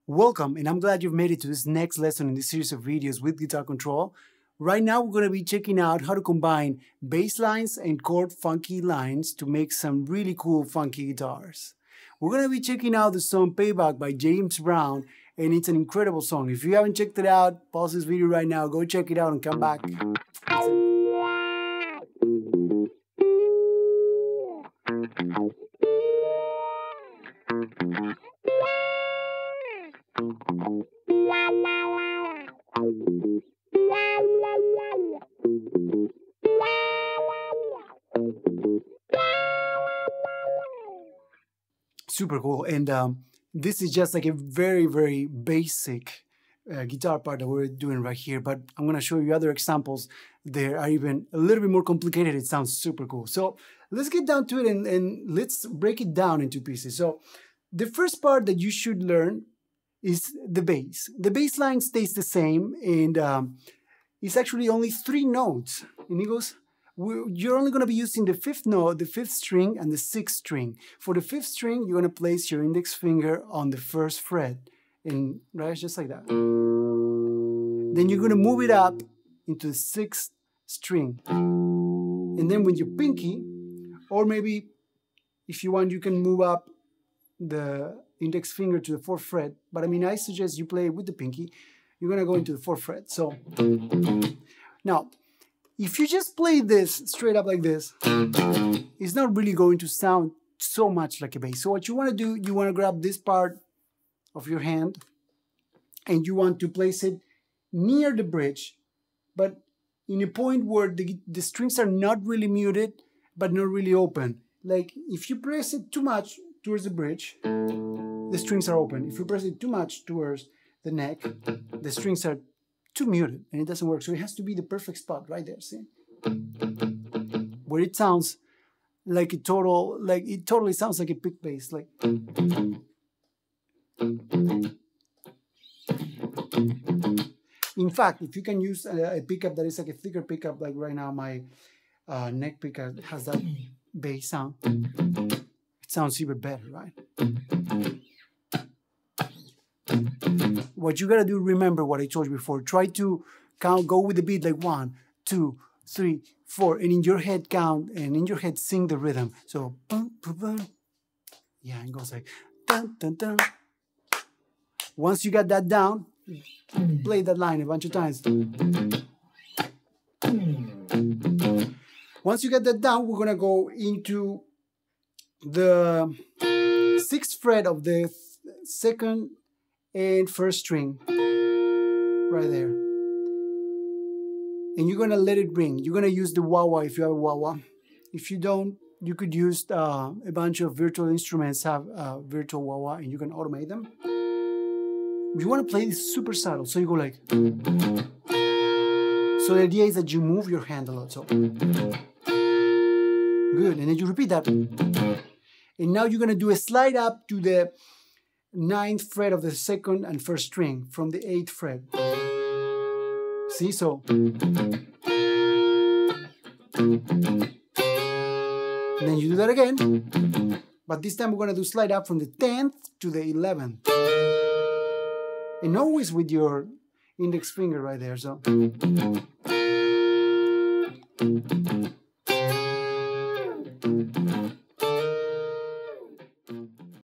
Welcome, and I'm glad you've made it to this next lesson in this series of videos with guitar control. Right now, we're going to be checking out how to combine bass lines and chord funky lines to make some really cool funky guitars. We're going to be checking out the song Payback by James Brown, and it's an incredible song. If you haven't checked it out, pause this video right now, go check it out and come back. Super cool, and this is just like a very basic guitar part that we're doing right here, but I'm going to show you other examples that are even a little bit more complicated. It sounds super cool. So let's get down to it and let's break it down into pieces. So the first part that you should learn is the bass. The bass line stays the same, and it's actually only 3 notes, and it goes, you're only going to be using the 5th note, the 5th string, and the 6th string. For the 5th string, you're going to place your index finger on the 1st fret, and right, just like that. Then you're going to move it up into the 6th string, and then with your pinky, or maybe if you want, you can move up the index finger to the 4th fret. But I mean, I suggest you play with the pinky. You're going to go into the 4th fret. So now, if you just play this straight up like this, it's not really going to sound so much like a bass. So what you want to do, you want to grab this part of your hand and you want to place it near the bridge, but in a point where the strings are not really muted, but not really open. Like if you press it too much towards the bridge, the strings are open. If you press it too much towards the neck, the strings are too muted and it doesn't work. So it has to be the perfect spot right there, see? Where it sounds like it totally sounds like a pick bass, like. In fact, if you can use a pickup that is like a thicker pickup, like right now my neck pickup has that bass sound, it sounds even better, right? What you gotta do, remember what I told you before. Try to go with the beat like 1, 2, 3, 4, and in your head count, and in your head sing the rhythm. So, yeah, it goes like dun, dun, dun. Once you got that down, play that line a bunch of times. Once you get that down, we're gonna go into the 6th fret of the 2nd and 1st string, right there. And you're gonna let it ring. You're gonna use the wah-wah if you have a wah-wah. If you don't, you could use a bunch of virtual instruments have virtual wah-wah, and you can automate them. You want to play this super subtle, so you go like. So the idea is that you move your hand a lot. So good, and then you repeat that. And now you're gonna do a slide up to the 9th fret of the 2nd and 1st string from the 8th fret. See, so. And then you do that again. But this time we're gonna do slide up from the 10th to the 11th. And always with your index finger right there, so.